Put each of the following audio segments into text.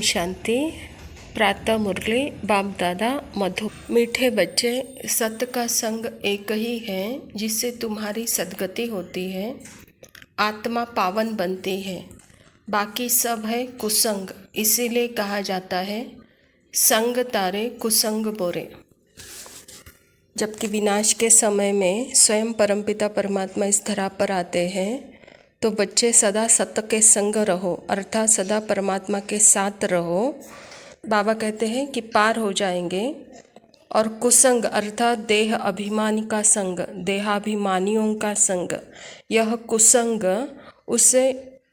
शांति। प्रातः मुरली बाप दादा मधु। मीठे बच्चे, सत्य का संग एक ही है जिससे तुम्हारी सद्गति होती है, आत्मा पावन बनती है। बाकी सब है कुसंग, इसीलिए कहा जाता है संग तारे कुसंग बोरे। जबकि विनाश के समय में स्वयं परमपिता परमात्मा इस धरा पर आते हैं, तो बच्चे सदा सत्य के संग रहो, अर्थात सदा परमात्मा के साथ रहो। बाबा कहते हैं कि पार हो जाएंगे। और कुसंग अर्थात देह अभिमानी का संग, देहाभिमानियों का संग, यह कुसंग उसे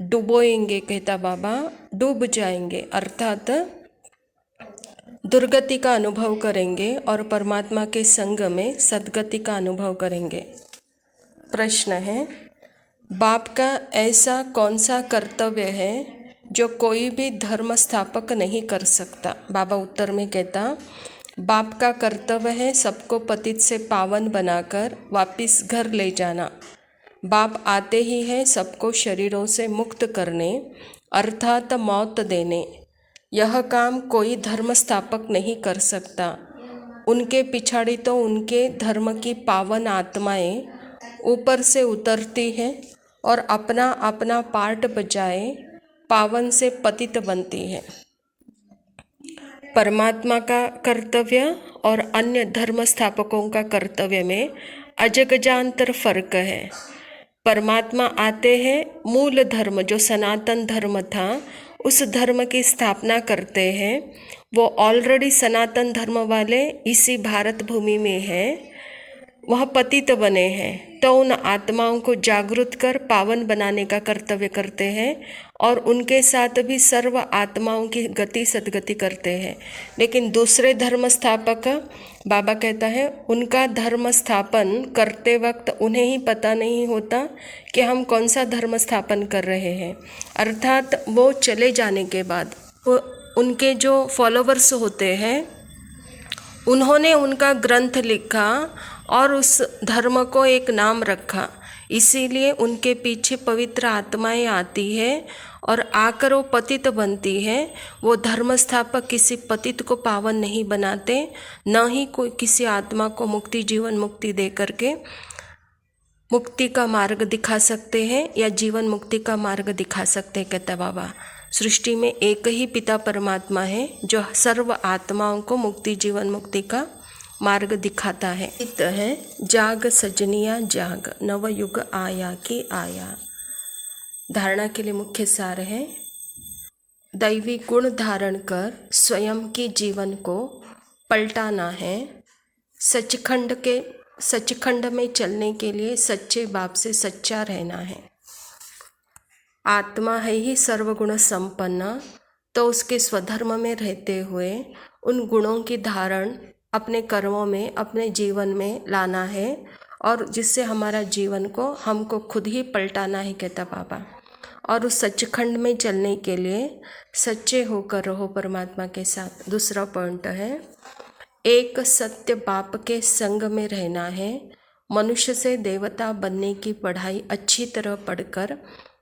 डुबोएंगे, कहता बाबा, डूब जाएंगे, अर्थात दुर्गति का अनुभव करेंगे और परमात्मा के संग में सद्गति का अनुभव करेंगे। प्रश्न है, बाप का ऐसा कौन सा कर्तव्य है जो कोई भी धर्म स्थापक नहीं कर सकता? बाबा उत्तर में कहता, बाप का कर्तव्य है सबको पतित से पावन बनाकर वापिस घर ले जाना। बाप आते ही है सबको शरीरों से मुक्त करने, अर्थात मौत देने। यह काम कोई धर्म स्थापक नहीं कर सकता। उनके पिछाड़ी तो उनके धर्म की पावन आत्माएं ऊपर से उतरती हैं और अपना अपना पार्ट बजाए पावन से पतित बनती है। परमात्मा का कर्तव्य और अन्य धर्म स्थापकों का कर्तव्य में अजगजांतर फर्क है। परमात्मा आते हैं, मूल धर्म जो सनातन धर्म था उस धर्म की स्थापना करते हैं। वो ऑलरेडी सनातन धर्म वाले इसी भारत भूमि में हैं, वह पतित बने हैं, तो उन आत्माओं को जागृत कर पावन बनाने का कर्तव्य करते हैं और उनके साथ भी सर्व आत्माओं की गति सद्गति करते हैं। लेकिन दूसरे धर्म स्थापक, बाबा कहता है, उनका धर्म स्थापन करते वक्त उन्हें ही पता नहीं होता कि हम कौन सा धर्म स्थापन कर रहे हैं। अर्थात वो चले जाने के बाद उनके जो फॉलोवर्स होते हैं उन्होंने उनका ग्रंथ लिखा और उस धर्म को एक नाम रखा, इसीलिए उनके पीछे पवित्र आत्माएं आती है और आकर वो पतित बनती है। वो धर्म स्थापक किसी पतित को पावन नहीं बनाते, न ही कोई किसी आत्मा को मुक्ति जीवन मुक्ति दे करके मुक्ति का मार्ग दिखा सकते हैं या जीवन मुक्ति का मार्ग दिखा सकते हैं। कहता बाबा, सृष्टि में एक ही पिता परमात्मा है जो सर्व आत्माओं को मुक्ति जीवन मुक्ति का मार्ग दिखाता है। इत है जाग सजनिया जाग, नव युग आया कि आया। धारणा के लिए मुख्य सार है, दैवी गुण धारण कर स्वयं के जीवन को पलटाना है। सचखंड में चलने के लिए सच्चे बाप से सच्चा रहना है। आत्मा है ही सर्वगुण संपन्न, तो उसके स्वधर्म में रहते हुए उन गुणों की धारण अपने कर्मों में, अपने जीवन में लाना है और जिससे हमारा जीवन को हमको खुद ही पलटाना है, कहता बाबा। और उस सचखंड में चलने के लिए सच्चे होकर रहो परमात्मा के साथ। दूसरा पॉइंट है, एक सत्य बाप के संग में रहना है। मनुष्य से देवता बनने की पढ़ाई अच्छी तरह पढ़कर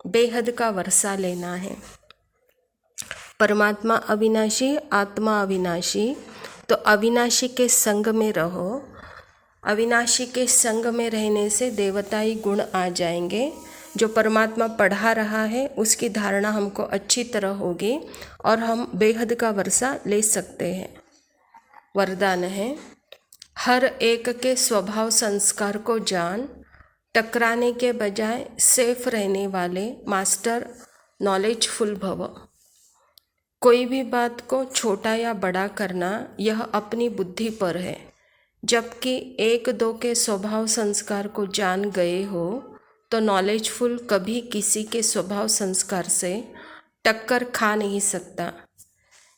बेहद का वर्षा लेना है। परमात्मा अविनाशी, आत्मा अविनाशी, तो अविनाशी के संग में रहो। अविनाशी के संग में रहने से देवताई गुण आ जाएंगे। जो परमात्मा पढ़ा रहा है उसकी धारणा हमको अच्छी तरह होगी और हम बेहद का वर्षा ले सकते हैं। वरदान है, हर एक के स्वभाव संस्कार को जान, टकराने के बजाय सेफ रहने वाले मास्टर नॉलेजफुल भव। कोई भी बात को छोटा या बड़ा करना यह अपनी बुद्धि पर है। जबकि एक दो के स्वभाव संस्कार को जान गए हो तो नॉलेजफुल कभी किसी के स्वभाव संस्कार से टक्कर खा नहीं सकता।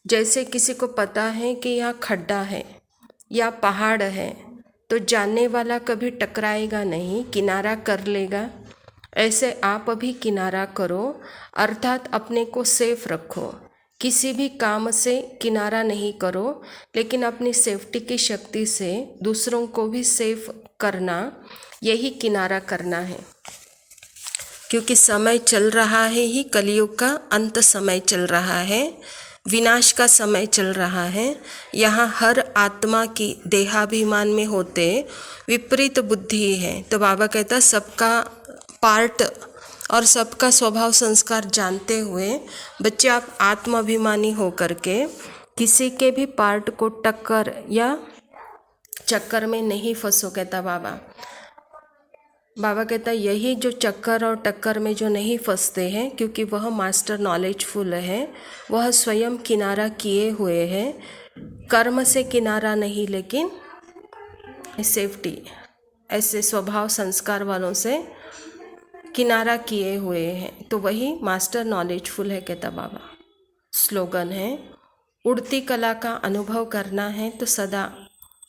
जैसे किसी को पता है कि यहाँ खड्डा है या पहाड़ है तो जानने वाला कभी टकराएगा नहीं, किनारा कर लेगा। ऐसे आप अभी किनारा करो, अर्थात अपने को सेफ रखो। किसी भी काम से किनारा नहीं करो, लेकिन अपनी सेफ्टी की शक्ति से दूसरों को भी सेफ करना, यही किनारा करना है। क्योंकि समय चल रहा है ही, कलयुग का अंत समय चल रहा है। विनाश का समय चल रहा है। यहाँ हर आत्मा की देहाभिमान में होते विपरीत बुद्धि है। तो बाबा कहता सबका पार्ट और सबका स्वभाव संस्कार जानते हुए बच्चे आप आत्माभिमानी हो करके किसी के भी पार्ट को टक्कर या चक्कर में नहीं फंसो, कहता बाबा। बाबा कहता यही जो चक्कर और टक्कर में जो नहीं फंसते हैं, क्योंकि वह मास्टर नॉलेजफुल है, वह स्वयं किनारा किए हुए हैं, कर्म से किनारा नहीं लेकिन सेफ्टी, ऐसे स्वभाव संस्कार वालों से किनारा किए हुए हैं, तो वही मास्टर नॉलेजफुल है, कहता बाबा। स्लोगन है उड़ती कला का अनुभव करना है तो सदा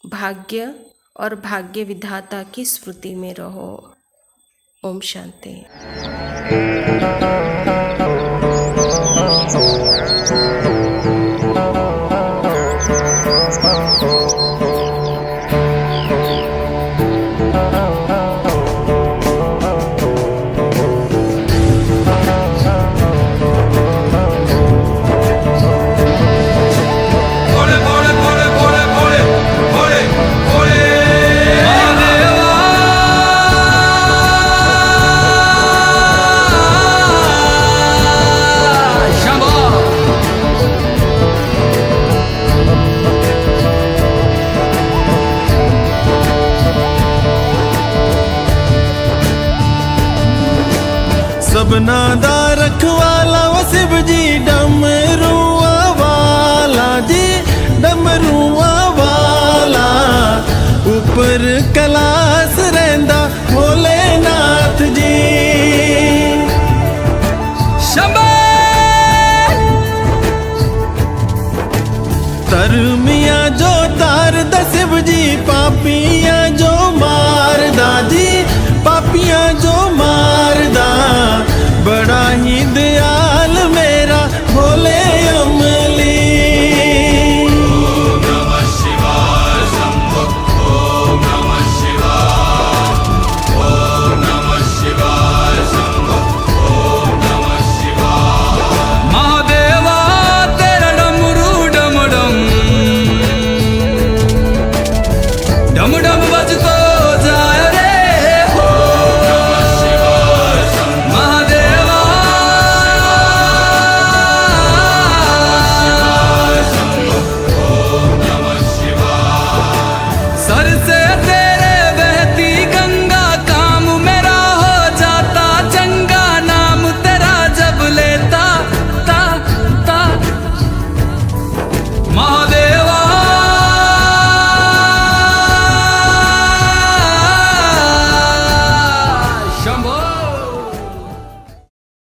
भाग्य और भाग्य विधाता की स्मृति में रहो। ओम शांति। सबना दा रखवाला वो शिव जी डमरुआ वाला जी, डमरुआ वाला ऊपर कैलाश रहिंदा भोलेनाथ जी। शंभो तरमिया जो तारदा शिव जी, पापियां जो मारदा जी, पापियां जो मारदा, बड़ा ही दया